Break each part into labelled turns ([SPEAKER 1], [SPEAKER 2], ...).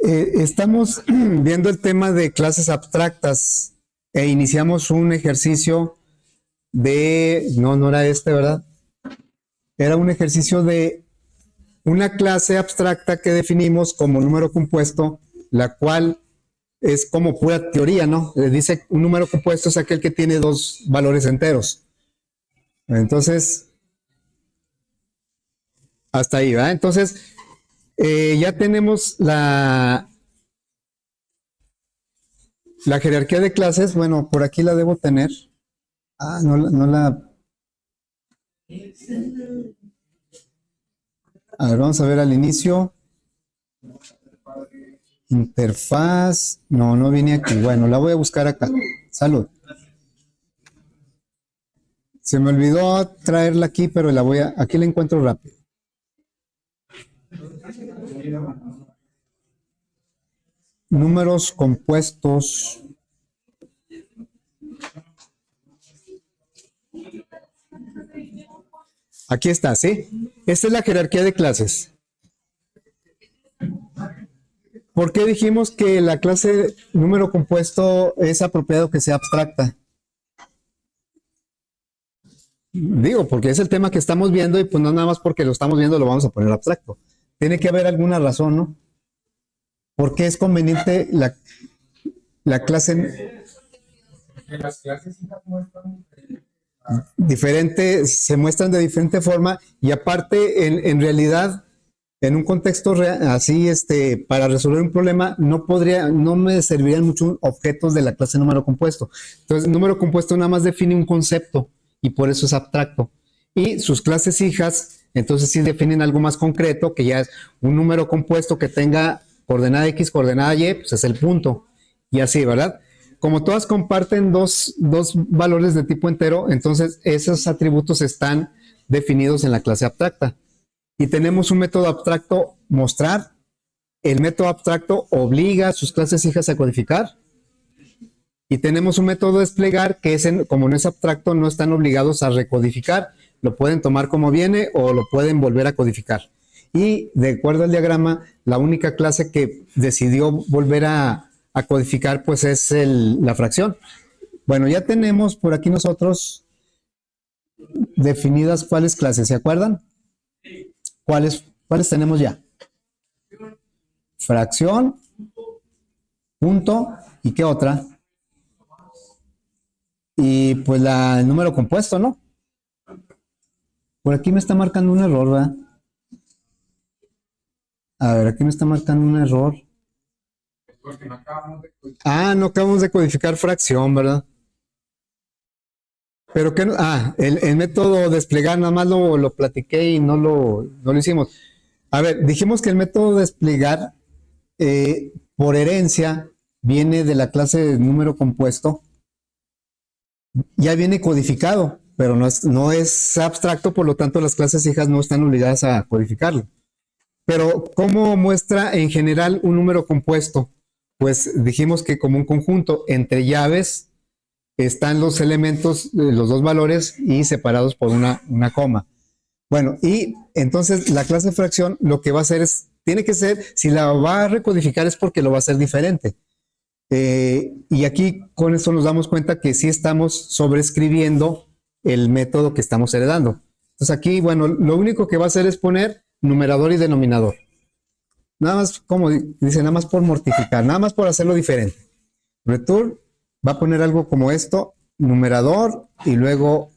[SPEAKER 1] Estamos viendo el tema de clases abstractas e iniciamos un ejercicio de, no era este, ¿verdad? Era un ejercicio de una clase abstracta que definimos como número compuesto, la cual es como pura teoría, ¿no? Dice un número compuesto es aquel que tiene dos valores enteros. Entonces, hasta ahí, ¿verdad? Entonces, ya tenemos la jerarquía de clases. Bueno, por aquí la debo tener. Ah, no la. A ver, vamos a ver al inicio. Interfaz. No viene aquí. Bueno, la voy a buscar acá. Salud. Se me olvidó traerla aquí, pero aquí la encuentro rápido. Números compuestos. Aquí está, ¿sí? Esta es la jerarquía de clases. ¿Por qué dijimos que la clase número compuesto es apropiado que sea abstracta? Digo, porque es el tema que estamos viendo y pues no nada más porque lo estamos viendo lo vamos a poner abstracto. Tiene que haber alguna razón, ¿no? ¿Por qué es conveniente la clase
[SPEAKER 2] Las clases
[SPEAKER 1] diferente, se muestran de diferente forma y aparte, en realidad, en un contexto así, para resolver un problema, no me servirían mucho objetos de la clase número compuesto. Entonces, número compuesto nada más define un concepto y por eso es abstracto. Y sus clases hijas, entonces sí definen algo más concreto, que ya es un número compuesto que tenga coordenada X, coordenada Y, pues es el punto. Y así, ¿verdad? Como todas comparten dos valores de tipo entero, entonces esos atributos están definidos en la clase abstracta. Y tenemos un método abstracto mostrar. El método abstracto obliga a sus clases hijas a codificar. Y tenemos un método desplegar que como no es abstracto, no están obligados a recodificar. Lo pueden tomar como viene o lo pueden volver a codificar. Y de acuerdo al diagrama, la única clase que decidió volver a codificar pues es la fracción. Bueno, ya tenemos por aquí nosotros definidas cuáles clases, ¿se acuerdan? ¿Cuáles tenemos ya? Fracción, punto, ¿y qué otra? Y pues el número compuesto, ¿no? Por aquí me está marcando un error, ¿verdad? A ver, aquí me está marcando un error.
[SPEAKER 2] porque no acabamos de
[SPEAKER 1] No acabamos de codificar fracción, ¿verdad? Pero que el método desplegar nada más lo platiqué y no lo hicimos. A ver, dijimos que el método desplegar por herencia viene de la clase de número compuesto, ya viene codificado, pero no es abstracto, por lo tanto las clases hijas no están obligadas a codificarlo. Pero ¿cómo muestra en general un número compuesto? Pues dijimos que como un conjunto entre llaves están los elementos, los dos valores y separados por una coma. Bueno, y entonces la clase de fracción lo que va a hacer tiene que ser, si la va a recodificar es porque lo va a hacer diferente. Y aquí con esto nos damos cuenta que sí estamos sobreescribiendo el método que estamos heredando. Entonces aquí, bueno, lo único que va a hacer es poner numerador y denominador. Nada más, como dice, nada más por mortificar, nada más por hacerlo diferente. Return va a poner algo como esto, numerador y luego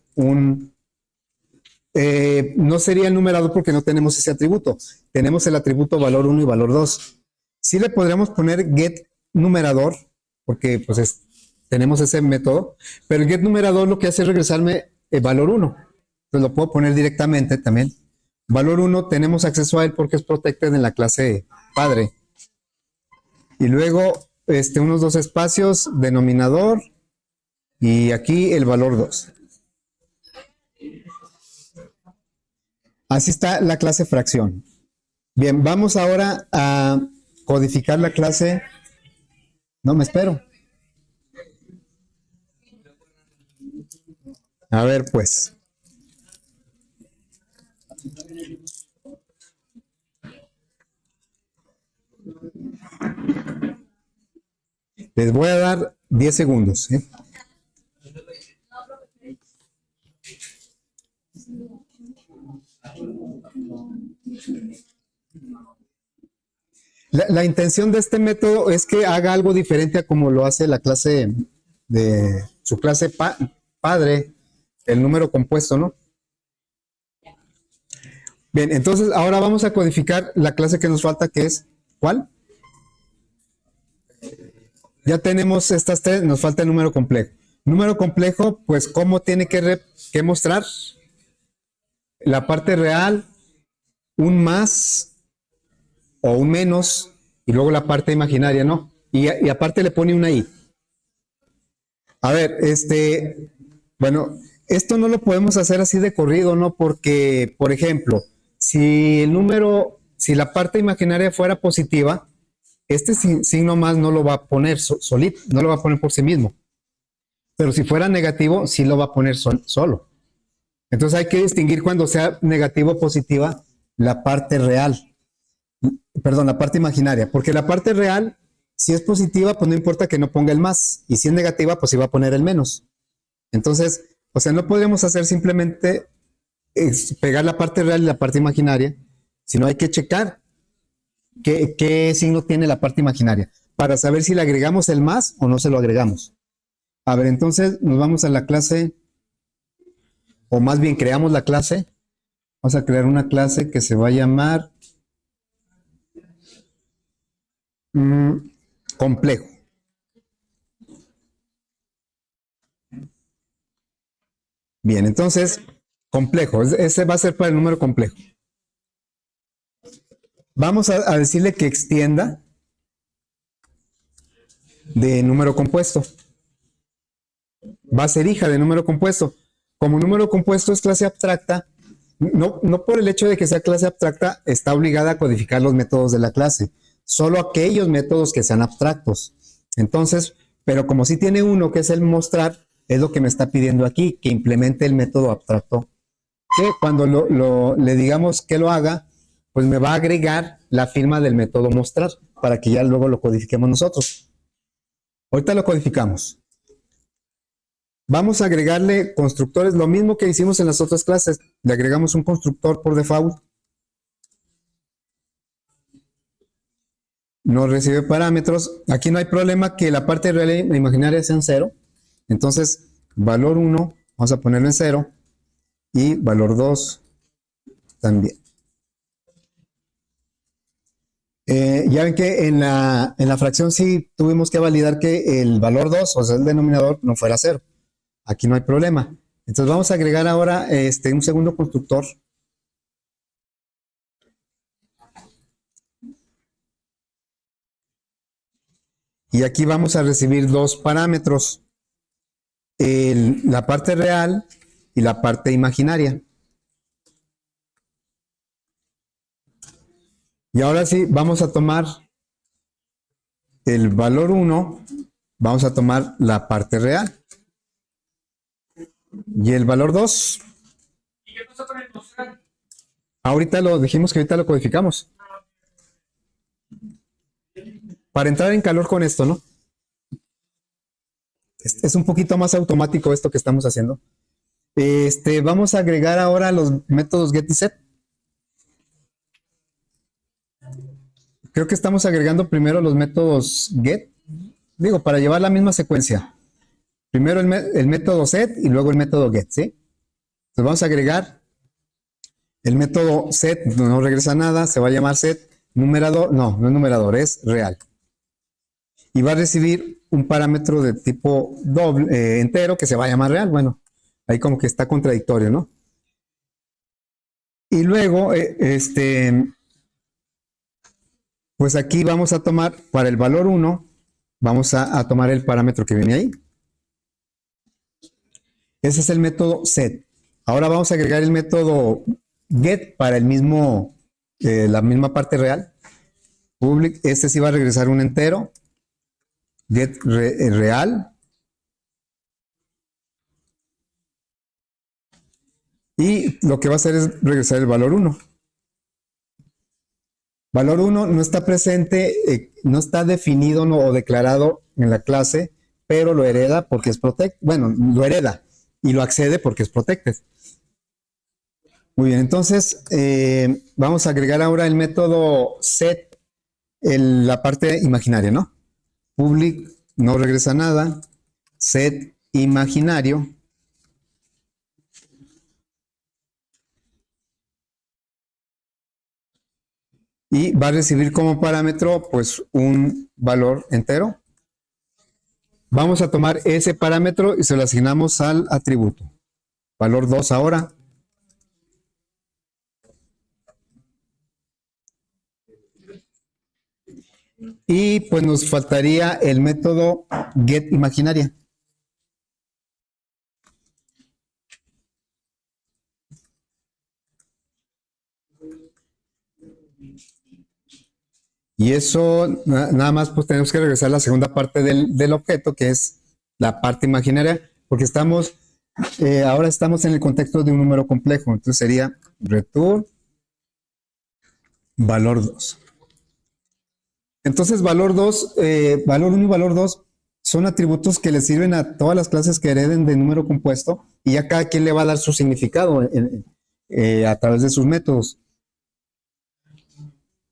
[SPEAKER 1] no sería el numerador porque no tenemos ese atributo. Tenemos el atributo valor 1 y valor 2. Sí le podríamos poner get numerador, porque pues tenemos ese método, pero el get numerador lo que hace es regresarme el valor 1. Entonces lo puedo poner directamente también. Valor 1 tenemos acceso a él porque es protected en la clase padre. Y luego unos dos espacios, denominador, y aquí el valor 2. Así está la clase fracción. Bien, vamos ahora a codificar la clase. No me espero. A ver, pues. Les voy a dar 10 segundos. ¿Sí? La intención de este método es que haga algo diferente a como lo hace la clase de su clase padre, el número compuesto, ¿no? Bien, entonces ahora vamos a codificar la clase que nos falta, que es ¿cuál? Ya tenemos estas tres, nos falta el número complejo. Número complejo, pues ¿cómo tiene que mostrar? La parte real, un más o un menos, y luego la parte imaginaria, ¿no? Y aparte le pone una i. A ver, bueno, esto no lo podemos hacer así de corrido, ¿no? Porque, por ejemplo, si la parte imaginaria fuera positiva, este signo más no lo va a poner solito, no lo va a poner por sí mismo. Pero si fuera negativo, sí lo va a poner solo. Entonces hay que distinguir cuando sea negativo o positiva la parte real, perdón, la parte imaginaria, porque la parte real, si es positiva, pues no importa que no ponga el más, y si es negativa, pues sí va a poner el menos. Entonces, o sea, no podríamos hacer simplemente pegar la parte real y la parte imaginaria, sino hay que checar qué signo tiene la parte imaginaria para saber si le agregamos el más o no se lo agregamos. A ver, entonces nos vamos a la clase, o más bien creamos la clase. Vamos a crear una clase que se va a llamar complejo. Bien, entonces, complejo. Ese va a ser para el número complejo. Vamos a decirle que extienda de número compuesto. Va a ser hija de número compuesto. Como número compuesto es clase abstracta, no por el hecho de que sea clase abstracta está obligada a codificar los métodos de la clase, solo aquellos métodos que sean abstractos. Entonces, pero como sí tiene uno que es el mostrar, es lo que me está pidiendo aquí, que implemente el método abstracto, que cuando le digamos que lo haga, pues me va a agregar la firma del método mostrar para que ya luego lo codifiquemos nosotros. Ahorita lo codificamos. Vamos a agregarle constructores, lo mismo que hicimos en las otras clases. Le agregamos un constructor por default. No recibe parámetros. Aquí no hay problema que la parte real e imaginaria sea en 0. Entonces, valor 1, vamos a ponerlo en 0. Y valor 2 también. Ya ven que en la fracción sí tuvimos que validar que el valor 2, o sea, el denominador, no fuera 0. Aquí no hay problema. Entonces vamos a agregar ahora un segundo constructor. Y aquí vamos a recibir dos parámetros. La parte real y la parte imaginaria. Y ahora sí, vamos a tomar el valor 1, vamos a tomar la parte real. Y el valor 2.
[SPEAKER 2] ¿Y qué pasa con el mostrar?
[SPEAKER 1] Ahorita lo dijimos que ahorita lo codificamos. Para entrar en calor con esto, ¿no? Es un poquito más automático esto que estamos haciendo. Vamos a agregar ahora los métodos get y set. Creo que estamos agregando primero los métodos get. Digo, para llevar la misma secuencia. Primero el método set y luego el método get, ¿sí? Entonces vamos a agregar el método set, no regresa nada, se va a llamar set numerador, no es numerador, es real. Y va a recibir un parámetro de tipo doble, entero, que se va a llamar real. Bueno, ahí como que está contradictorio, ¿no? Y luego, pues aquí vamos a tomar, para el valor 1, vamos a tomar el parámetro que viene ahí. Ese es el método set. Ahora vamos a agregar el método get para el mismo, la misma parte real. Public, sí va a regresar un entero. Get real. Y lo que va a hacer es regresar el valor 1. Valor 1 no está presente, no está definido o declarado en la clase, pero lo hereda porque es protected. Bueno, lo hereda y lo accede porque es protected. Muy bien, entonces vamos a agregar ahora el método set en la parte imaginaria, ¿no? Public no regresa nada, set imaginario. Y va a recibir como parámetro pues un valor entero. Vamos a tomar ese parámetro y se lo asignamos al atributo. Valor 2 ahora. Y pues nos faltaría el método getImaginaria. Y eso nada más pues tenemos que regresar a la segunda parte del objeto, que es la parte imaginaria, porque ahora estamos en el contexto de un número complejo. Entonces sería return valor 2. Entonces valor 2, valor 1 y valor 2 son atributos que le sirven a todas las clases que hereden de número compuesto y ya cada quien le va a dar su significado a través de sus métodos.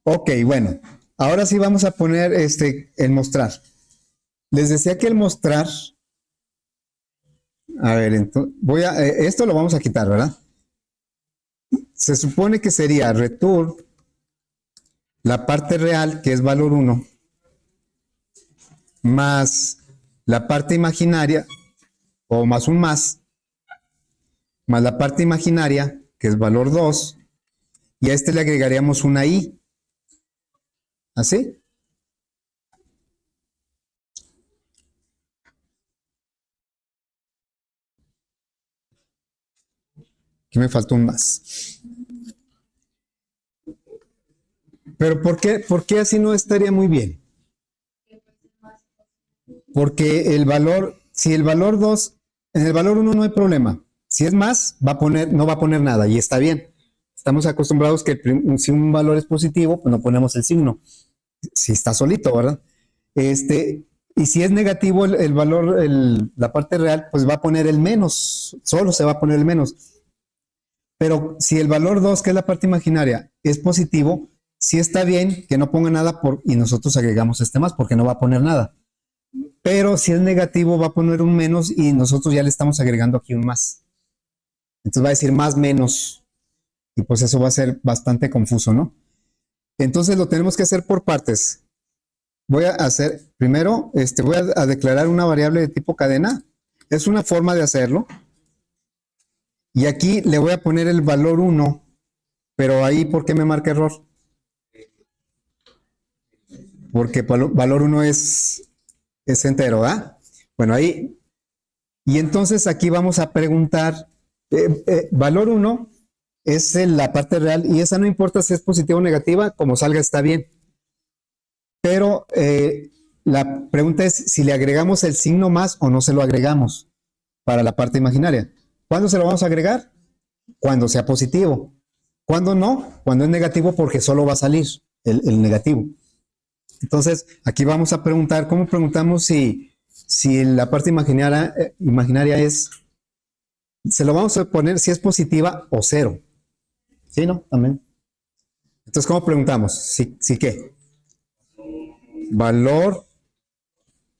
[SPEAKER 1] Ok, bueno, ahora sí vamos a poner el mostrar. Les decía que el mostrar, a ver, entonces, esto lo vamos a quitar, ¿verdad? Se supone que sería return la parte real, que es valor 1, más la parte imaginaria, o más un más la parte imaginaria, que es valor 2, y a este le agregaríamos una i. ¿Así? Aquí me faltó un más. Pero ¿por qué así no estaría muy bien? Porque el valor, si el valor 2, en el valor 1 no hay problema. Si es más, no va a poner nada y está bien. Estamos acostumbrados que si un valor es positivo, pues no ponemos el signo. Si está solito, ¿verdad? Y si es negativo el valor, la parte real, pues va a poner el menos. Solo se va a poner el menos. Pero si el valor 2, que es la parte imaginaria, es positivo, sí está bien que no ponga nada y nosotros agregamos este más porque no va a poner nada. Pero si es negativo va a poner un menos y nosotros ya le estamos agregando aquí un más. Entonces va a decir más menos y pues eso va a ser bastante confuso, ¿no? Entonces lo tenemos que hacer por partes. Voy a hacer, primero, voy a declarar una variable de tipo cadena. Es una forma de hacerlo. Y aquí le voy a poner el valor 1, pero ahí, ¿por qué me marca error? Porque valor 1 es entero, ¿ah? Bueno, ahí. Y entonces aquí vamos a preguntar, valor 1 es la parte real y esa no importa si es positiva o negativa, como salga está bien. Pero la pregunta es si le agregamos el signo más o no se lo agregamos para la parte imaginaria. ¿Cuándo se lo vamos a agregar? Cuando sea positivo. ¿Cuándo no? Cuando es negativo porque solo va a salir el negativo. Entonces, aquí vamos a preguntar, ¿cómo preguntamos si la parte imaginaria es, se lo vamos a poner si es positiva o cero? ¿Sí, no? También. Entonces, ¿cómo preguntamos? ¿Sí qué? Valor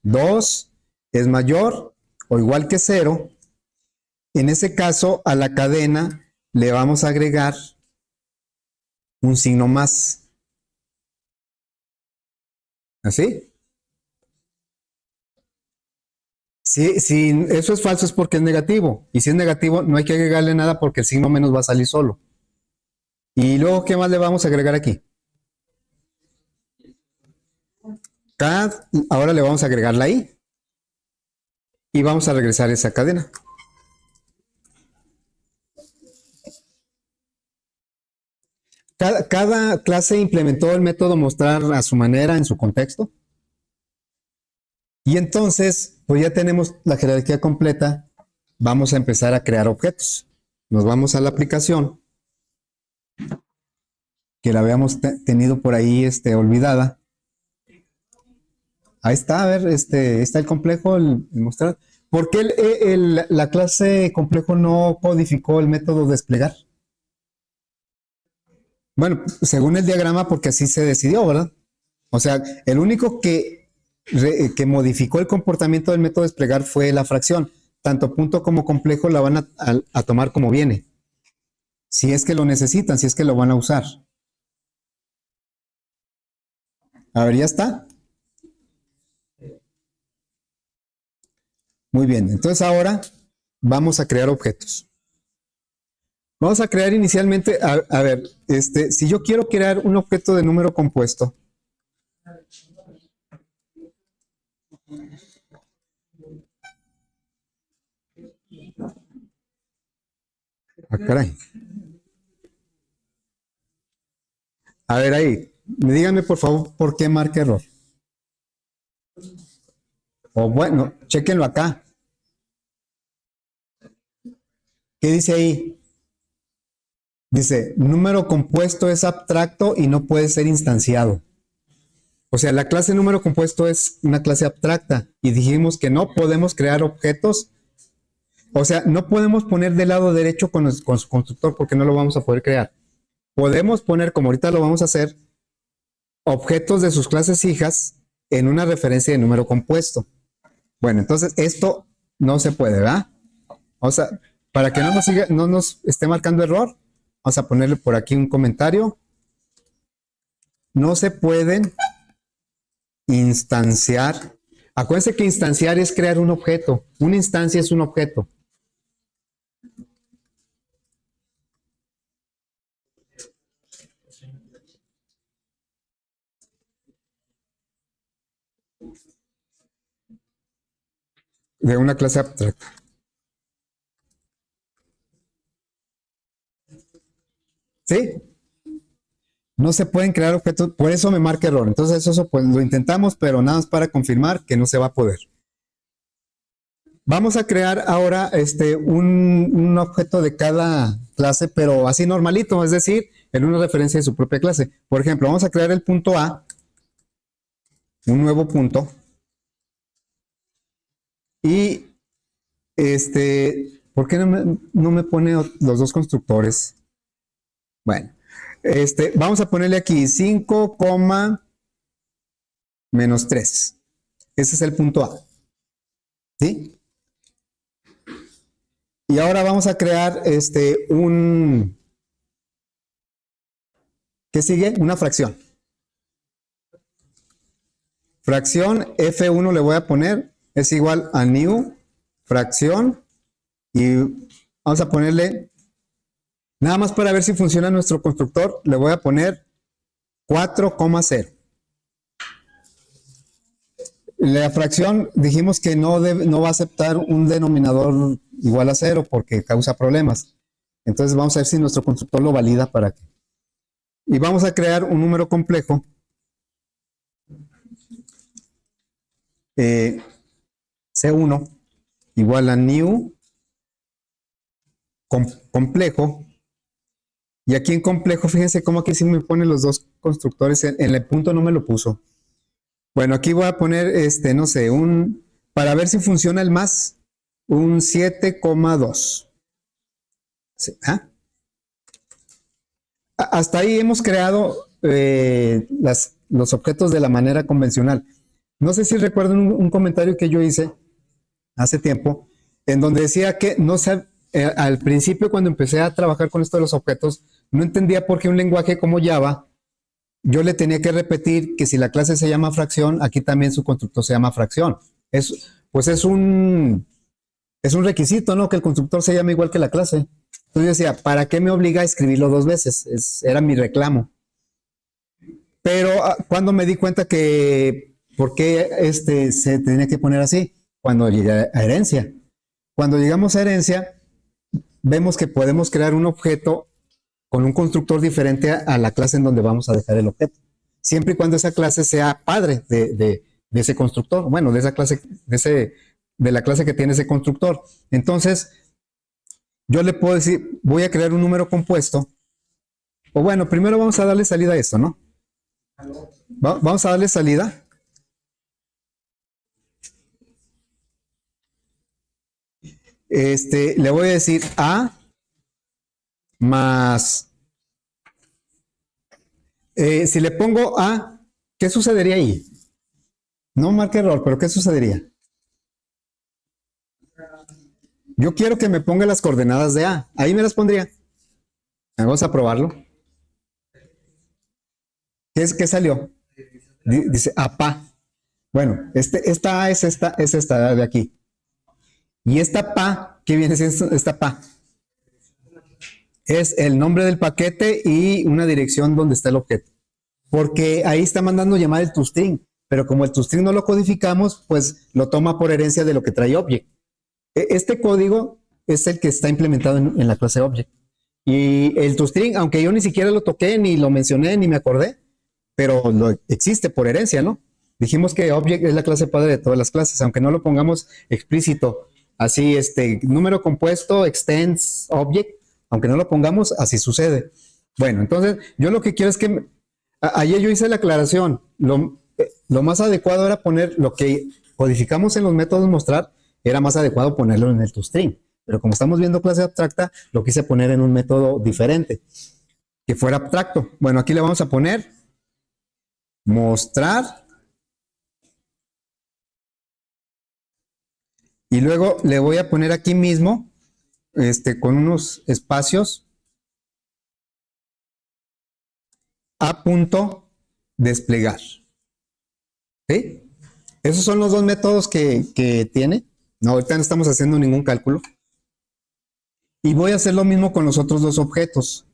[SPEAKER 1] 2 es mayor o igual que 0. En ese caso, a la cadena le vamos a agregar un signo más. ¿Así? Si eso es falso es porque es negativo. Y si es negativo, no hay que agregarle nada porque el signo menos va a salir solo. Y luego, ¿qué más le vamos a agregar aquí? Ahora le vamos a agregar la i. Y vamos a regresar esa cadena. Cada clase implementó el método mostrar a su manera, en su contexto. Y entonces, pues ya tenemos la jerarquía completa. Vamos a empezar a crear objetos. Nos vamos a la aplicación, que la habíamos tenido por ahí olvidada. Ahí está, a ver, está el complejo, el mostrar. ¿Por qué la clase complejo no codificó el método desplegar? Bueno, según el diagrama, porque así se decidió, ¿verdad? O sea, el único que modificó el comportamiento del método desplegar fue la fracción. Tanto punto como complejo la van a tomar como viene. Si es que lo necesitan, si es que lo van a usar. A ver, ya está. Muy bien, entonces ahora vamos a crear objetos. Vamos a crear inicialmente, a ver, si yo quiero crear un objeto de número compuesto, caray. A ver ahí, díganme por favor por qué marca error. O bueno, chéquenlo acá. ¿Qué dice ahí? Dice, número compuesto es abstracto y no puede ser instanciado. O sea, la clase número compuesto es una clase abstracta y dijimos que no podemos crear objetos. O sea, no podemos poner del lado derecho con su constructor porque no lo vamos a poder crear. Podemos poner, como ahorita lo vamos a hacer, objetos de sus clases hijas en una referencia de número compuesto. Bueno, entonces esto no se puede, ¿verdad? O sea, para que no nos esté marcando error, vamos a ponerle por aquí un comentario. No se pueden instanciar. Acuérdense que instanciar es crear un objeto. Una instancia es un objeto. De una clase abstracta. ¿Sí? No se pueden crear objetos, por eso me marca error. Entonces eso pues lo intentamos, pero nada más para confirmar que no se va a poder. Vamos a crear ahora un objeto de cada clase, pero así normalito, es decir, en una referencia de su propia clase. Por ejemplo, vamos a crear el punto A, un nuevo punto, y ¿por qué no me pone los dos constructores? Bueno, vamos a ponerle aquí 5, menos 3. Ese es el punto A. ¿Sí? Y ahora vamos a crear ¿qué sigue? Una fracción. Fracción F1 le voy a poner, es igual a new fracción y vamos a ponerle, nada más para ver si funciona nuestro constructor, le voy a poner 4,0. La fracción dijimos que no va a aceptar un denominador igual a 0 porque causa problemas. Entonces vamos a ver si nuestro constructor lo valida para que. Y vamos a crear un número complejo. C1 igual a new complejo. Y aquí en complejo, fíjense cómo aquí sí me pone los dos constructores. En el punto no me lo puso. Bueno, aquí voy a poner, no sé, para ver si funciona el más, un 7,2. ¿Ah? Hasta ahí hemos creado los objetos de la manera convencional. No sé si recuerdan un comentario que yo hice hace tiempo, en donde decía que no sé, al principio cuando empecé a trabajar con esto de los objetos, no entendía por qué un lenguaje como Java, yo le tenía que repetir que si la clase se llama fracción, aquí también su constructor se llama fracción. Pues es un requisito, ¿no? Que el constructor se llame igual que la clase. Entonces yo decía, ¿para qué me obliga a escribirlo dos veces? Era mi reclamo. Pero cuando me di cuenta que, ¿por qué se tenía que poner así? Cuando llegué a herencia. Cuando llegamos a herencia, vemos que podemos crear un objeto con un constructor diferente a la clase en donde vamos a dejar el objeto. Siempre y cuando esa clase sea padre de ese constructor. Bueno, de esa clase, de la clase que tiene ese constructor. Entonces, yo le puedo decir, voy a crear un número compuesto O bueno, primero vamos a darle salida a esto, ¿no? Vamos a darle salida. Le voy a decir A más. Si le pongo A, ¿qué sucedería ahí? No marque error, pero ¿qué sucedería? Yo quiero que me ponga las coordenadas de A. Ahí me las pondría. Vamos a probarlo. ¿Qué salió? Dice APA. Bueno, esta A es esta de aquí. Y esta PA, ¿qué viene siendo esta PA? Es el nombre del paquete y una dirección donde está el objeto. Porque ahí está mandando llamar el toString, pero como el toString no lo codificamos, pues lo toma por herencia de lo que trae object. Este código es el que está implementado en la clase object. Y el toString, aunque yo ni siquiera lo toqué, ni lo mencioné, ni me acordé, pero existe por herencia, ¿no? Dijimos que object es la clase padre de todas las clases, aunque no lo pongamos explícito. Así, número compuesto, extends object, aunque no lo pongamos, así sucede. Bueno, entonces, yo lo que quiero es que, ayer yo hice la aclaración, lo más adecuado era poner lo que codificamos en los métodos mostrar, era más adecuado ponerlo en el toString, pero como estamos viendo clase abstracta, lo quise poner en un método diferente, que fuera abstracto. Bueno, aquí le vamos a poner mostrar. Y luego le voy a poner aquí mismo, con unos espacios, a punto desplegar. ¿Sí? Esos son los dos métodos que tiene. No, ahorita no estamos haciendo ningún cálculo. Y voy a hacer lo mismo con los otros dos objetos.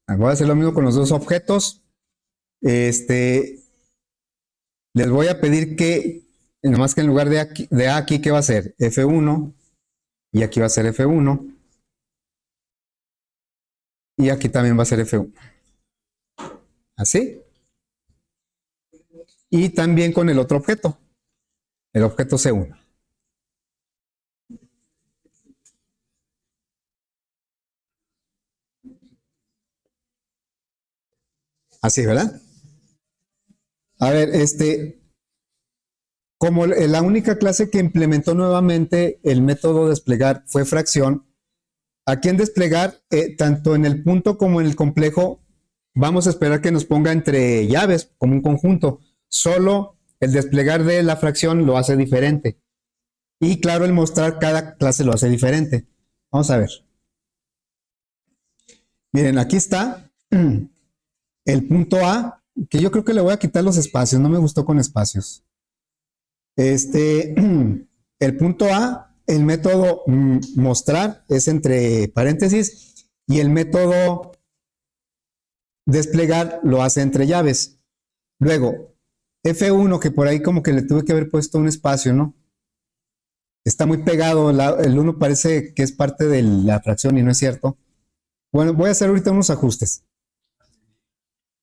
[SPEAKER 1] Voy a hacer lo mismo con los dos objetos. Les voy a pedir que, nomás que en lugar de A aquí, ¿qué va a ser? F1. Y aquí va a ser F1. Y aquí también va a ser F1. Así. Y también con el otro objeto. El objeto C1. Así, ¿verdad? A ver, como la única clase que implementó nuevamente el método desplegar fue fracción, aquí en desplegar, tanto en el punto como en el complejo, vamos a esperar que nos ponga entre llaves, como un conjunto. Solo el desplegar de la fracción lo hace diferente. Y claro, el mostrar cada clase lo hace diferente. Vamos a ver. Miren, aquí está el punto A, que yo creo que le voy a quitar los espacios, no me gustó con espacios. El punto A, el método mostrar es entre paréntesis y el método desplegar lo hace entre llaves. Luego, F1, que por ahí como que le tuve que haber puesto un espacio, ¿no? Está muy pegado, el 1 parece que es parte de la fracción y no es cierto. Bueno, voy a hacer ahorita unos ajustes.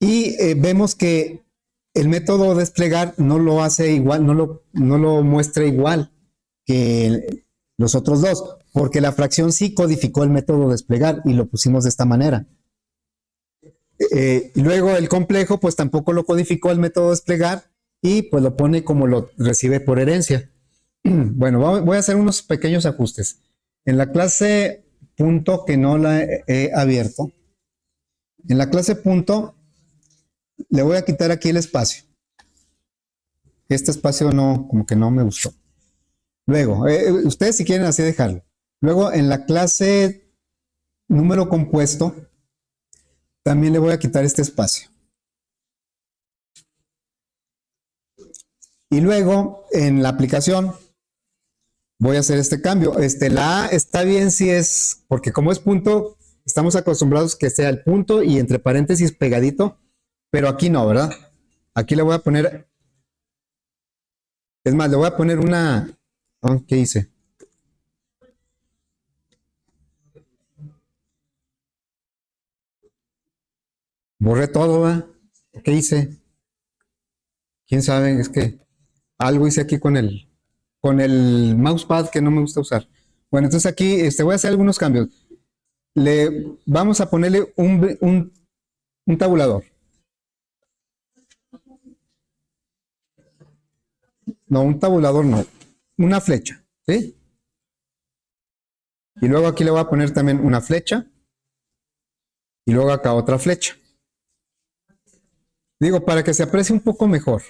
[SPEAKER 1] Y vemos que el método desplegar no lo hace igual, no lo muestra igual que los otros dos, porque la fracción sí codificó el método desplegar y lo pusimos de esta manera. Luego el complejo pues tampoco lo codificó el método desplegar y pues lo pone como lo recibe por herencia. Bueno, voy a hacer unos pequeños ajustes. En la clase punto, que no la he abierto, en la clase punto le voy a quitar aquí el espacio. Este espacio no, como que no me gustó. Luego, ustedes si quieren así dejarlo. Luego en la clase número compuesto también le voy a quitar este espacio. Y luego en la aplicación voy a hacer este cambio. La A está bien si es, porque como es punto, estamos acostumbrados que sea el punto y entre paréntesis pegadito, pero aquí no, ¿verdad? Aquí le voy a poner, es más, le voy a poner una, ¿qué hice? Borré todo, ¿verdad? ¿Qué hice? ¿Quién sabe? Es que algo hice aquí con el mousepad que no me gusta usar. Bueno, entonces aquí voy a hacer algunos cambios. Vamos a ponerle un tabulador. No, un tabulador no. Una flecha, ¿sí? Y luego aquí le voy a poner también una flecha. Y luego acá otra flecha. Digo, para que se aprecie un poco mejor.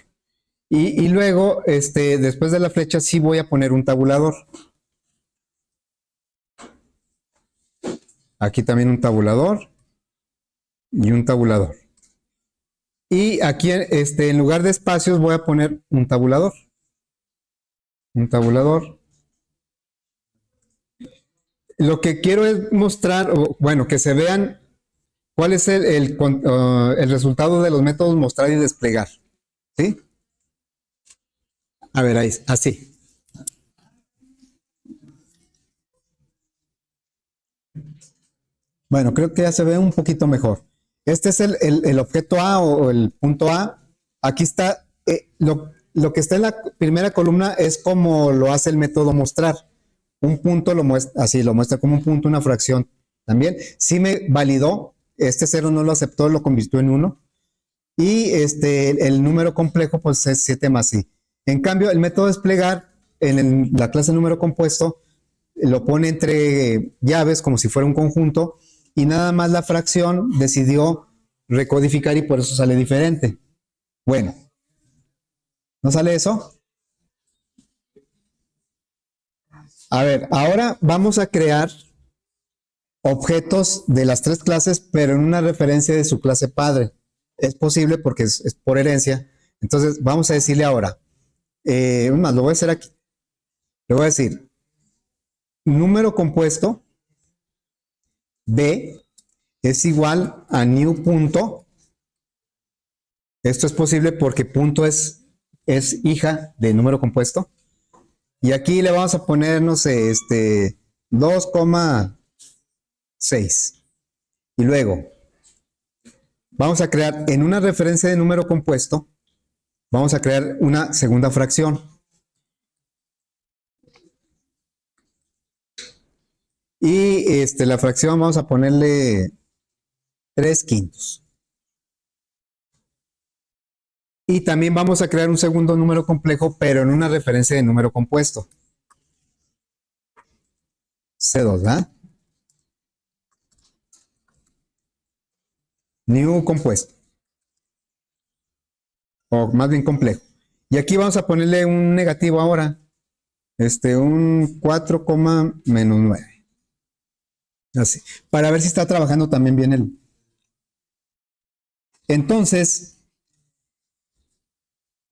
[SPEAKER 1] Y luego, después de la flecha, sí voy a poner un tabulador. Aquí también un tabulador y un tabulador. Y aquí, en lugar de espacios, voy a poner un tabulador. Un tabulador. Lo que quiero es mostrar, o, bueno, que se vean cuál es el resultado de los métodos mostrar y desplegar. ¿Sí? A ver, ahí, así. Bueno, creo que ya se ve un poquito mejor. Este es el objeto A o el punto A. Aquí está, lo que está en la primera columna es como lo hace el método mostrar. Un punto lo muestra, así lo muestra como un punto, una fracción. También, sí me validó, este 0 no lo aceptó, lo convirtió en 1. Y el número complejo, pues es 7 más i. En cambio, el método desplegar, la clase número compuesto, lo pone entre llaves como si fuera un conjunto y nada más la fracción decidió recodificar y por eso sale diferente. Bueno, ¿no sale eso? A ver, ahora vamos a crear objetos de las tres clases, pero en una referencia de su clase padre. Es posible porque es por herencia. Entonces, vamos a decirle ahora, más, lo voy a hacer aquí. Le voy a decir, número compuesto B es igual a new punto. Esto es posible porque punto es hija de número compuesto. Y aquí le vamos a poner, no sé, 2,6. Y luego vamos a crear en una referencia de número compuesto, vamos a crear una segunda fracción. Y la fracción vamos a ponerle 3/5. Y también vamos a crear un segundo número complejo, pero en una referencia de número compuesto. C2, ¿verdad? New compuesto. O más bien complejo. Y aquí vamos a ponerle un negativo ahora. Un 4, menos 9. Así. Para ver si está trabajando también bien el. Entonces,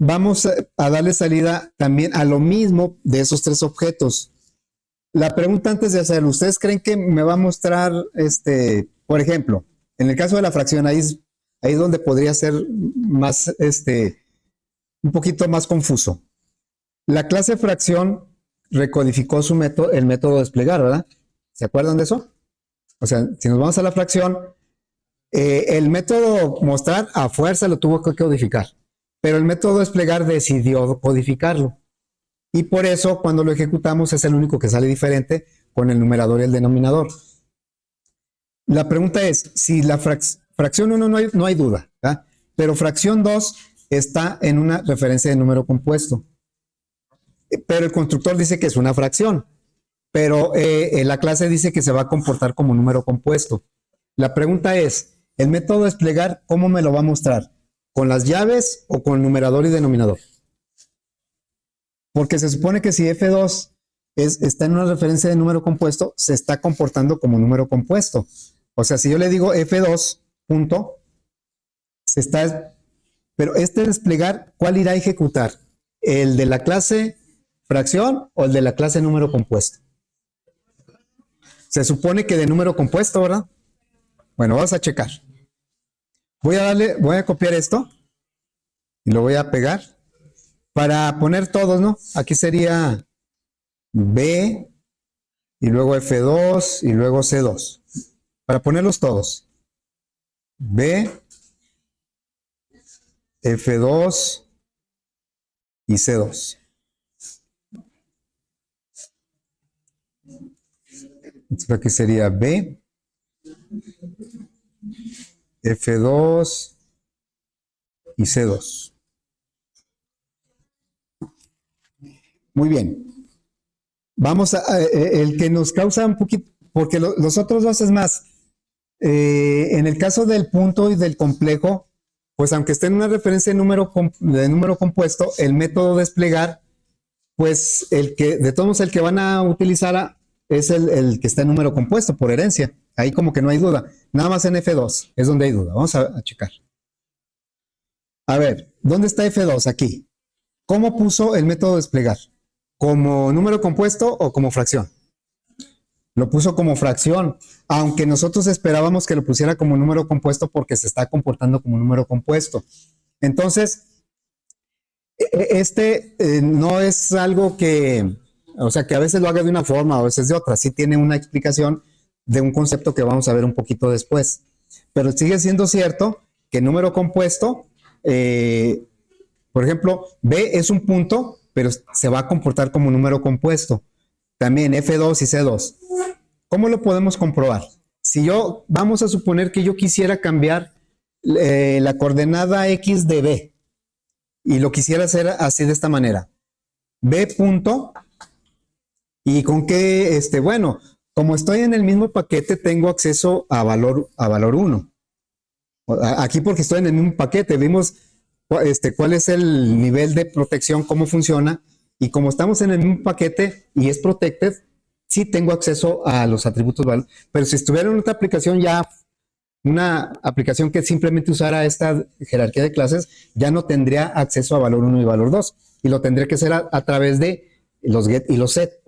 [SPEAKER 1] vamos a darle salida también a lo mismo de esos tres objetos. La pregunta antes de hacerlo, ¿ustedes creen que me va a mostrar, por ejemplo, en el caso de la fracción, ahí es donde podría ser más, un poquito más confuso. La clase fracción recodificó el método desplegar, ¿verdad? ¿Se acuerdan de eso? O sea, si nos vamos a la fracción, el método mostrar a fuerza lo tuvo que codificar, pero el método desplegar decidió codificarlo. Y por eso, cuando lo ejecutamos, es el único que sale diferente con el numerador y el denominador. La pregunta es, si la fracción 1 no hay duda, ¿verdad? Pero fracción 2 está en una referencia de número compuesto. Pero el constructor dice que es una fracción, pero la clase dice que se va a comportar como número compuesto. La pregunta es, ¿el método desplegar cómo me lo va a mostrar? ¿Con las llaves o con numerador y denominador? Porque se supone que si F2 está en una referencia de número compuesto, se está comportando como número compuesto. O sea, si yo le digo F2, punto, se está. Pero desplegar, ¿cuál irá a ejecutar? ¿El de la clase fracción o el de la clase número compuesto? Se supone que de número compuesto, ¿verdad? Bueno, vamos a checar. Voy a copiar esto y lo voy a pegar para poner todos, ¿no? Aquí sería B y luego F2 y luego C2. Para ponerlos todos. B, F2 y C2. Entonces aquí sería B, F2 y C2. Muy bien. Vamos a el que nos causa un poquito, porque los otros dos es más. En el caso del punto y del complejo, pues aunque esté en una referencia de número compuesto, el método desplegar, pues de todos modos el que van a utilizar es el que está en número compuesto por herencia. Ahí como que no hay duda. Nada más en F2 es donde hay duda. Vamos a checar. A ver, ¿dónde está F2? Aquí. ¿Cómo puso el método desplegar? ¿Como número compuesto o como fracción? Lo puso como fracción, aunque nosotros esperábamos que lo pusiera como número compuesto porque se está comportando como número compuesto. Entonces, no es algo que, o sea, que a veces lo haga de una forma, a veces de otra. Sí tiene una explicación de un concepto que vamos a ver un poquito después. Pero sigue siendo cierto que número compuesto, por ejemplo, B es un punto, pero se va a comportar como número compuesto. También F2 y C2. ¿Cómo lo podemos comprobar? Si vamos a suponer que yo quisiera cambiar la coordenada X de B y lo quisiera hacer así de esta manera. B punto, y con qué, bueno, como estoy en el mismo paquete, tengo acceso a valor 1. Aquí porque estoy en el mismo paquete, vimos cuál es el nivel de protección, cómo funciona, y como estamos en el mismo paquete y es protected, sí tengo acceso a los atributos valor. Pero si estuviera en otra aplicación, ya una aplicación que simplemente usara esta jerarquía de clases, ya no tendría acceso a valor 1 y valor 2, y lo tendría que hacer a través de los get y los set.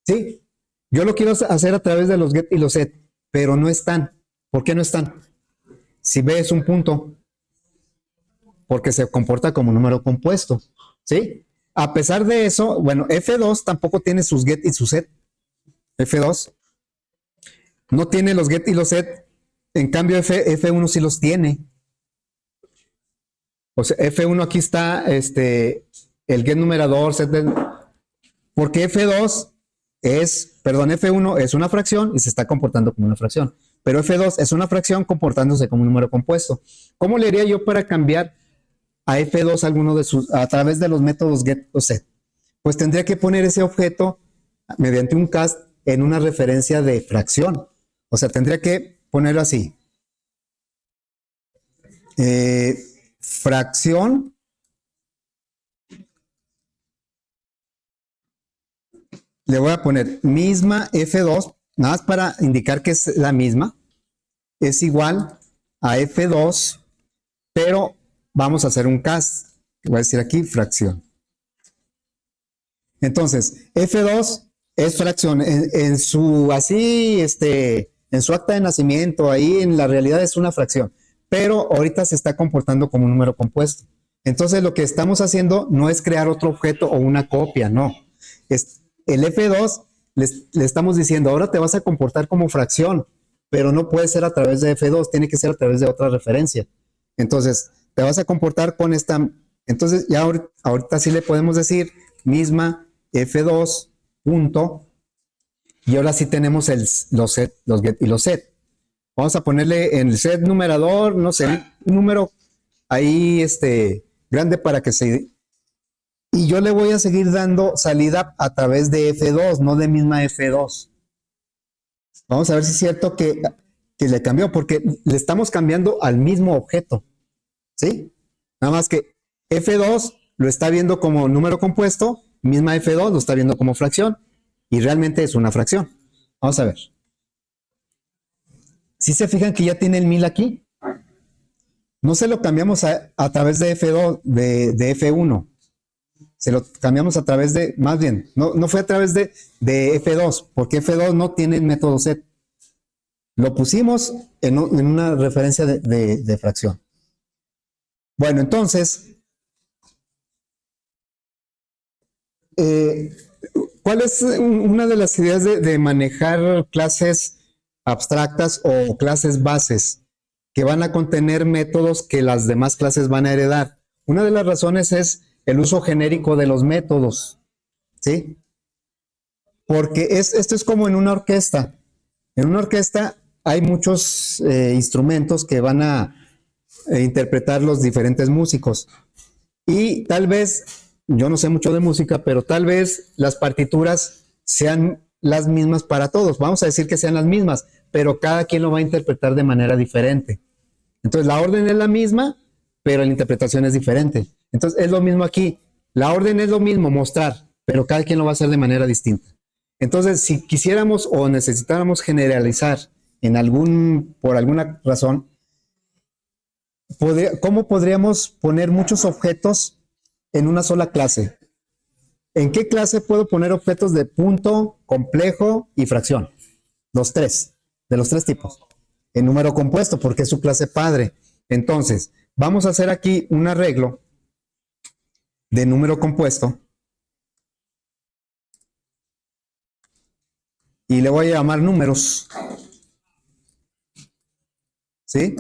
[SPEAKER 1] ¿Sí? Yo lo quiero hacer a través de los get y los set, pero no están. ¿Por qué no están? Si B es un punto, porque se comporta como número compuesto, ¿sí? A pesar de eso, bueno, F2 tampoco tiene sus get y sus set. F2 no tiene los get y los set, en cambio F1 sí los tiene. O sea, F1 aquí está el get numerador, set porque F1 es una fracción y se está comportando como una fracción. Pero F2 es una fracción comportándose como un número compuesto. ¿Cómo le haría yo para cambiar a F2 a través de los métodos get o set? Pues tendría que poner ese objeto mediante un cast en una referencia de fracción. O sea, tendría que ponerlo así. Fracción le voy a poner misma F2, nada más para indicar que es la misma, es igual a F2, pero vamos a hacer un cast, voy a decir aquí fracción. Entonces, F2 es fracción, en su acta de nacimiento, ahí en la realidad es una fracción, pero ahorita se está comportando como un número compuesto. Entonces, lo que estamos haciendo no es crear otro objeto o una copia, no. El F2 le estamos diciendo, ahora te vas a comportar como fracción, pero no puede ser a través de F2, tiene que ser a través de otra referencia. Entonces, te vas a comportar con esta. Entonces, ya ahorita sí le podemos decir misma F2 punto, y ahora sí tenemos los set, los get y los set. Vamos a ponerle en el set numerador, no sé, un número ahí grande para que se. Y yo le voy a seguir dando salida a través de F2, no de misma F2. Vamos a ver si es cierto que le cambió, porque le estamos cambiando al mismo objeto. ¿Sí? Nada más que F2 lo está viendo como número compuesto, misma F2 lo está viendo como fracción, y realmente es una fracción. Vamos a ver. Si se fijan que ya tiene el 1000 aquí, no se lo cambiamos a través de F2, de F1. Se lo cambiamos a través de, más bien, no fue a través de F2, porque F2 no tiene el método set. Lo pusimos en una referencia de fracción. Bueno, entonces, ¿cuál es una de las ideas de manejar clases abstractas o clases bases que van a contener métodos que las demás clases van a heredar? Una de las razones es el uso genérico de los métodos, ¿sí? porque esto es como en una orquesta. En una orquesta hay muchos instrumentos que van a interpretar los diferentes músicos. Y tal vez, yo no sé mucho de música, pero tal vez las partituras sean las mismas para todos. Vamos a decir que sean las mismas, pero cada quien lo va a interpretar de manera diferente. Entonces, la orden es la misma, pero la interpretación es diferente. Entonces, es lo mismo aquí. La orden es lo mismo, mostrar, pero cada quien lo va a hacer de manera distinta. Entonces, si quisiéramos o necesitáramos generalizar por alguna razón, ¿cómo podríamos poner muchos objetos en una sola clase? ¿En qué clase puedo poner objetos de punto, complejo y fracción? Los tres, de los tres tipos. En número compuesto, porque es su clase padre. Entonces, vamos a hacer aquí un arreglo de número compuesto y le voy a llamar números. ¿Sí?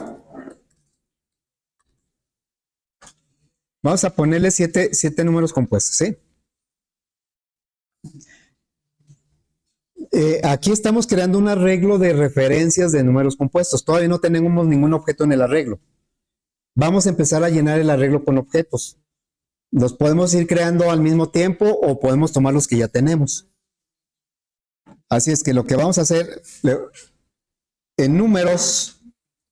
[SPEAKER 1] Vamos a ponerle siete números compuestos, ¿sí? Aquí estamos creando un arreglo de referencias de números compuestos. Todavía no tenemos ningún objeto en el arreglo. Vamos a empezar a llenar el arreglo con objetos. Los podemos ir creando al mismo tiempo o podemos tomar los que ya tenemos. Así es que lo que vamos a hacer en números,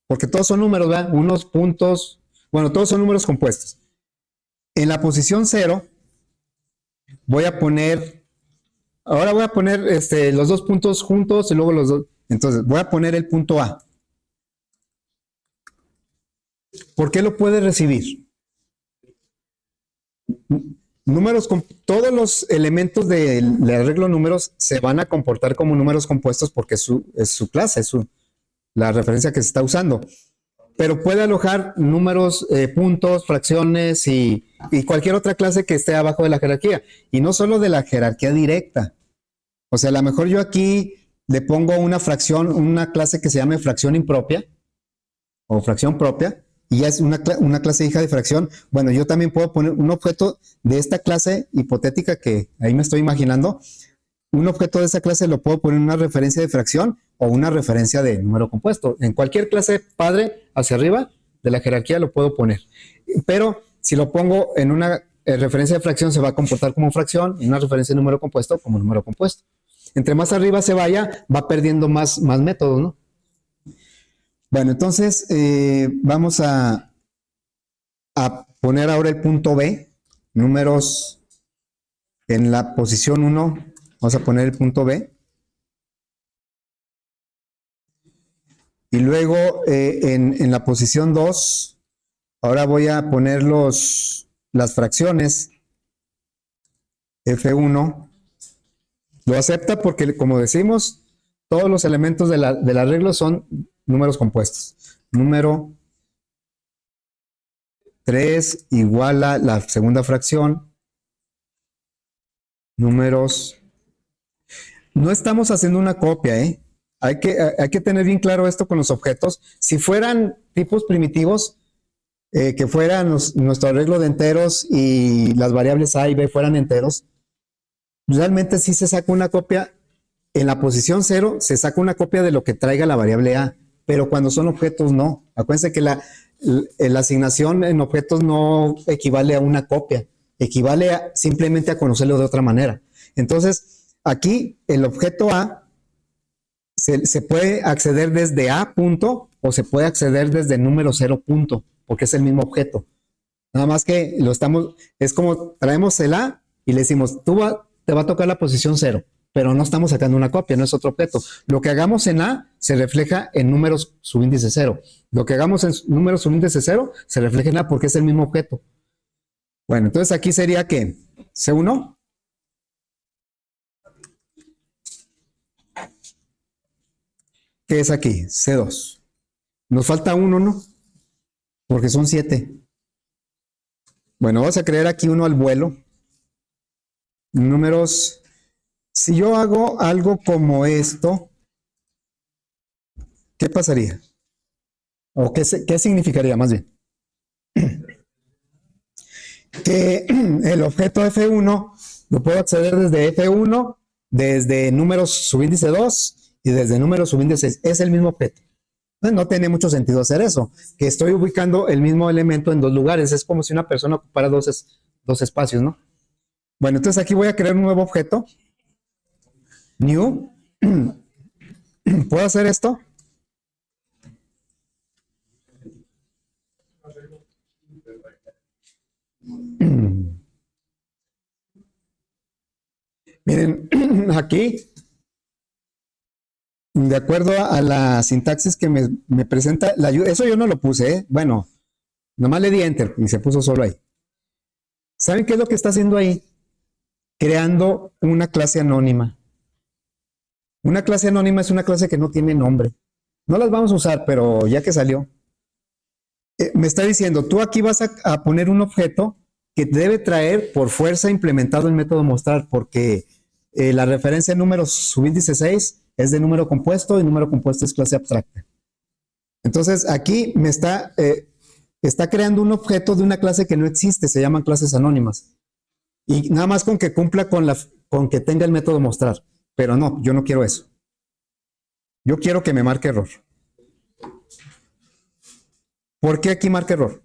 [SPEAKER 1] porque todos son números, ¿verdad? Unos puntos, bueno, todos son números compuestos. En la posición 0 voy a poner, ahora voy a poner los dos puntos juntos y luego los dos. Entonces voy a poner el punto A. ¿Por qué lo puede recibir? Números, todos los elementos del arreglo de números se van a comportar como números compuestos porque es su clase, la referencia que se está usando. Pero puede alojar números, puntos, fracciones y cualquier otra clase que esté abajo de la jerarquía. Y no solo de la jerarquía directa. O sea, a lo mejor yo aquí le pongo una fracción, una clase que se llame fracción impropia o fracción propia, y ya es una clase hija de fracción. Bueno, yo también puedo poner un objeto de esta clase hipotética que ahí me estoy imaginando. Un objeto de esa clase lo puedo poner en una referencia de fracción o una referencia de número compuesto. En cualquier clase padre hacia arriba de la jerarquía lo puedo poner. Pero si lo pongo en una referencia de fracción se va a comportar como fracción, en una referencia de número compuesto como número compuesto. Entre más arriba se vaya, va perdiendo más métodos, ¿no? Bueno, entonces vamos a poner ahora el punto B, números en la posición 1, vamos a poner el punto B. Y luego en la posición 2, ahora voy a poner las fracciones F1. Lo acepta porque, como decimos, todos los elementos del arreglo son números compuestos. Número 3 igual a la segunda fracción. Números. No estamos haciendo una copia, ¿eh? Hay que tener bien claro esto con los objetos. Si fueran tipos primitivos, que fueran nuestro arreglo de enteros y las variables A y B fueran enteros, realmente sí se saca una copia. En la posición 0 se saca una copia de lo que traiga la variable A, pero cuando son objetos no. Acuérdense que la asignación en objetos no equivale a una copia, equivale simplemente a conocerlo de otra manera. Entonces, aquí el objeto A se puede acceder desde A punto o se puede acceder desde número 0 punto, porque es el mismo objeto. Nada más que es como traemos el A y le decimos, te va a tocar la posición 0, pero no estamos sacando una copia, no es otro objeto. Lo que hagamos en A se refleja en números subíndice 0. Lo que hagamos en números subíndice 0 se refleja en A porque es el mismo objeto. Bueno, entonces aquí sería que C1. ¿Qué es aquí? C2. Nos falta 1, ¿no? Porque son 7. Bueno, vamos a crear aquí uno al vuelo. Números. Si yo hago algo como esto, ¿qué pasaría? ¿O qué significaría más bien? Que el objeto F1 lo puedo acceder desde F1 desde números subíndice 2 y desde números subíndice 6. Es el mismo objeto. No tiene mucho sentido hacer eso, que estoy ubicando el mismo elemento en dos lugares. Es como si una persona ocupara dos espacios, ¿no? Bueno, entonces aquí voy a crear un nuevo objeto. New. ¿Puedo hacer esto? Miren, aquí, de acuerdo a la sintaxis que me presenta, eso yo no lo puse, ¿eh? Bueno, nomás le di enter y se puso solo ahí. ¿Saben qué es lo que está haciendo ahí? Creando una clase anónima. Una clase anónima es una clase que no tiene nombre. No las vamos a usar, pero ya que salió, me está diciendo, tú aquí vas a poner un objeto que debe traer por fuerza implementado el método mostrar, porque la referencia número subíndice 6 es de número compuesto y número compuesto es clase abstracta. Entonces aquí me está creando un objeto de una clase que no existe, se llaman clases anónimas. Y nada más con que cumpla con que tenga el método mostrar. Pero no, yo no quiero eso. Yo quiero que me marque error. ¿Por qué aquí marca error?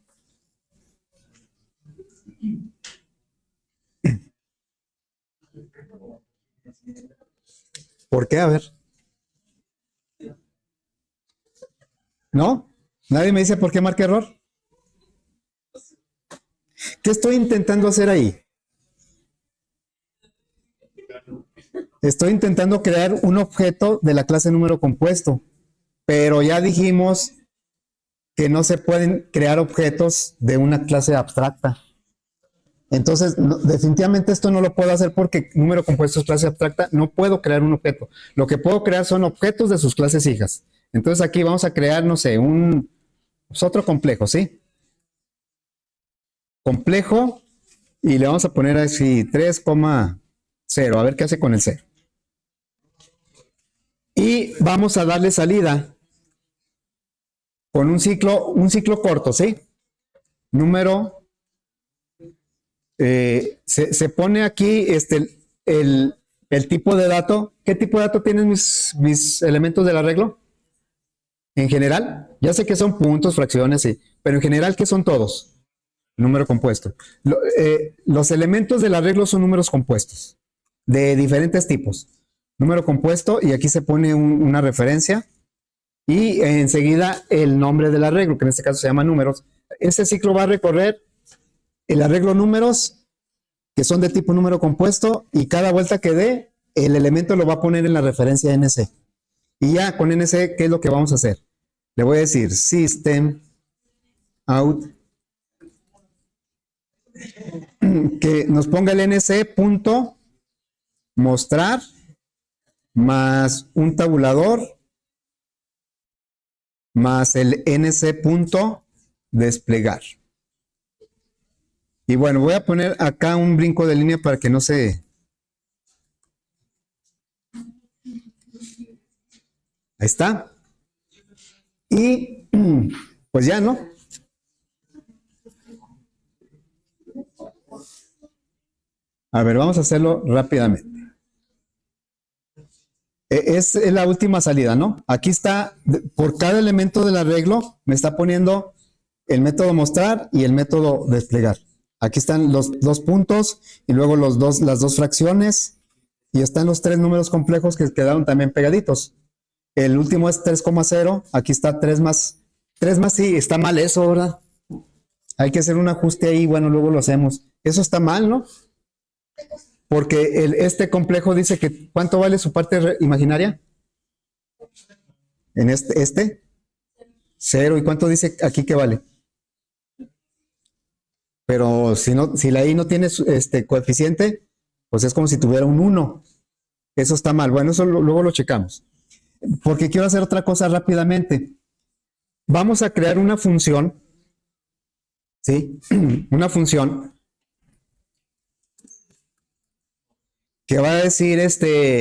[SPEAKER 1] ¿Por qué? A ver. ¿No? ¿Nadie me dice por qué marca error? ¿Qué estoy intentando hacer ahí? Estoy intentando crear un objeto de la clase número compuesto, pero ya dijimos que no se pueden crear objetos de una clase abstracta. Entonces, definitivamente esto no lo puedo hacer porque número compuesto es clase abstracta, no puedo crear un objeto. Lo que puedo crear son objetos de sus clases hijas. Entonces aquí vamos a crear, no sé, otro complejo, ¿sí? Complejo, y le vamos a poner así 3,0, a ver qué hace con el 0. Y vamos a darle salida con un ciclo corto, ¿sí? Número, se pone aquí el tipo de dato. ¿Qué tipo de dato tienen mis elementos del arreglo? En general, ya sé que son puntos, fracciones, sí, pero en general, ¿qué son todos? Número compuesto. Los elementos del arreglo son números compuestos, de diferentes tipos. Número compuesto, y aquí se pone una referencia, y enseguida el nombre del arreglo, que en este caso se llama números. Este ciclo va a recorrer el arreglo números, que son de tipo número compuesto, y cada vuelta que dé, el elemento lo va a poner en la referencia NC. Y ya con NC, ¿qué es lo que vamos a hacer? Le voy a decir system out, que nos ponga el NC punto mostrar más un tabulador más el NC punto desplegar. Y bueno, voy a poner acá un brinco de línea para que no se... Ahí está. Y pues ya, ¿no? A ver, vamos a hacerlo rápidamente. Es la última salida, ¿no? Aquí está, por cada elemento del arreglo, me está poniendo el método mostrar y el método desplegar. Aquí están los dos puntos y luego las dos fracciones, y están los tres números complejos que quedaron también pegaditos. El último es 3,0, aquí está 3 más, sí, está mal eso, ¿verdad? Hay que hacer un ajuste ahí, bueno, luego lo hacemos. Eso está mal, ¿no? Porque este complejo dice que ¿cuánto vale su parte imaginaria? En este 0. ¿Y cuánto dice aquí que vale? Pero si la I no tiene coeficiente, pues es como si tuviera un 1. Eso está mal. Bueno, eso luego lo checamos. Porque quiero hacer otra cosa rápidamente. Vamos a crear una función, ¿sí? Una función que va a decir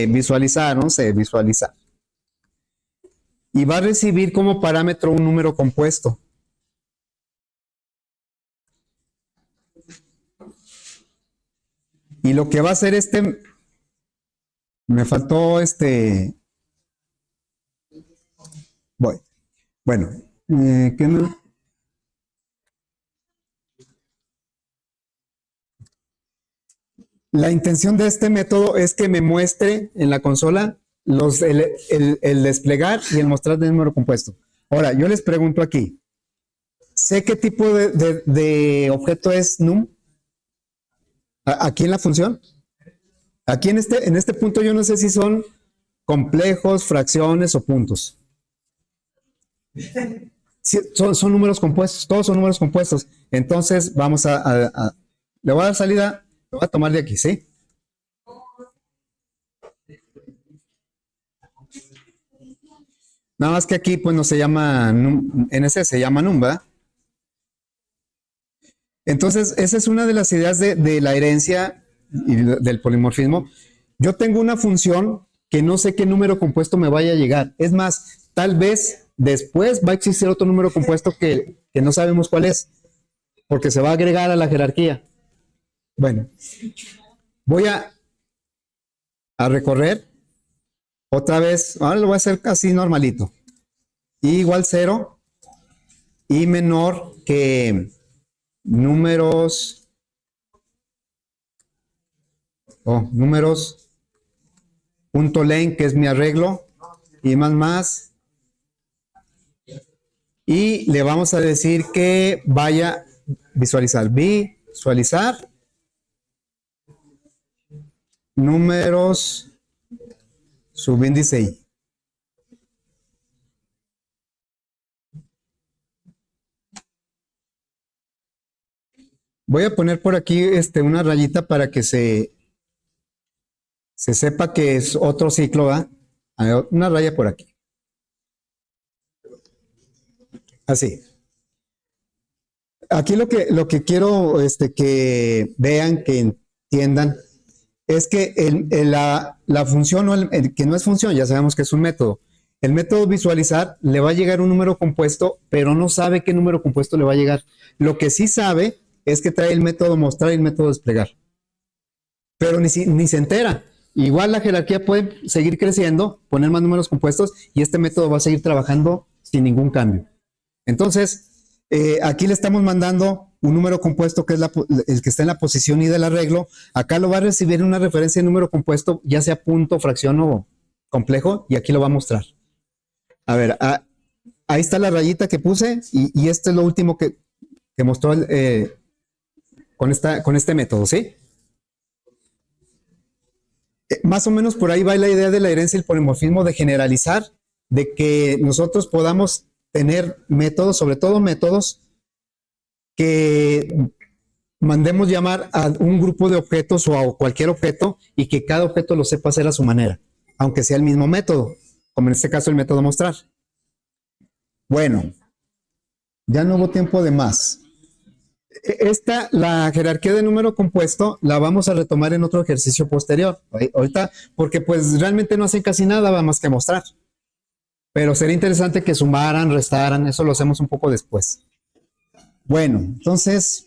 [SPEAKER 1] visualizar, no sé, visualizar. Y va a recibir como parámetro un número compuesto. Y lo que va a hacer Me faltó voy. Bueno, ¿qué no? La intención de este método es que me muestre en la consola el desplegar y el mostrar de número compuesto. Ahora, yo les pregunto aquí, ¿sé qué tipo de objeto es num? Aquí en la función. Aquí en este punto yo no sé si son complejos, fracciones o puntos. Sí, son números compuestos, todos son números compuestos. Entonces vamos le voy a dar salida, lo voy a tomar de aquí, ¿sí? Nada más que aquí pues no se llama, en ese se llama num, ¿verdad? Entonces esa es una de las ideas de la herencia y del polimorfismo. Yo tengo una función que no sé qué número compuesto me vaya a llegar. Es más, tal vez después va a existir otro número compuesto que no sabemos cuál es, porque se va a agregar a la jerarquía. Bueno, voy a recorrer otra vez. Ahora lo voy a hacer así normalito. I igual 0 y menor que números, números punto len, que es mi arreglo, y más. Y le vamos a decir que vaya a visualizar números subíndice i. Voy a poner por aquí una rayita para que se sepa que es otro ciclo, ¿va? Una raya por aquí. Así. Aquí lo que quiero que vean, que entiendan, es que la función, que no es función, ya sabemos que es un método. El método visualizar le va a llegar un número compuesto, pero no sabe qué número compuesto le va a llegar. Lo que sí sabe es que trae el método mostrar y el método desplegar. Pero ni se entera. Igual la jerarquía puede seguir creciendo, poner más números compuestos y este método va a seguir trabajando sin ningún cambio. Entonces, aquí le estamos mandando un número compuesto que es el que está en la posición i del arreglo. Acá lo va a recibir una referencia de número compuesto, ya sea punto, fracción o complejo, y aquí lo va a mostrar. A ver, ahí está la rayita que puse y este es lo último que mostró con este método, ¿sí? Más o menos por ahí va la idea de la herencia y el polimorfismo, de generalizar, de que nosotros podamos tener métodos, sobre todo métodos, que mandemos llamar a un grupo de objetos o a cualquier objeto y que cada objeto lo sepa hacer a su manera, aunque sea el mismo método, como en este caso el método mostrar. Bueno, ya no hubo tiempo de más. La jerarquía de número compuesto, la vamos a retomar en otro ejercicio posterior. Ahorita, porque pues realmente no hacen casi nada, va más que mostrar. Pero sería interesante que sumaran, restaran, eso lo hacemos un poco después. Bueno, entonces,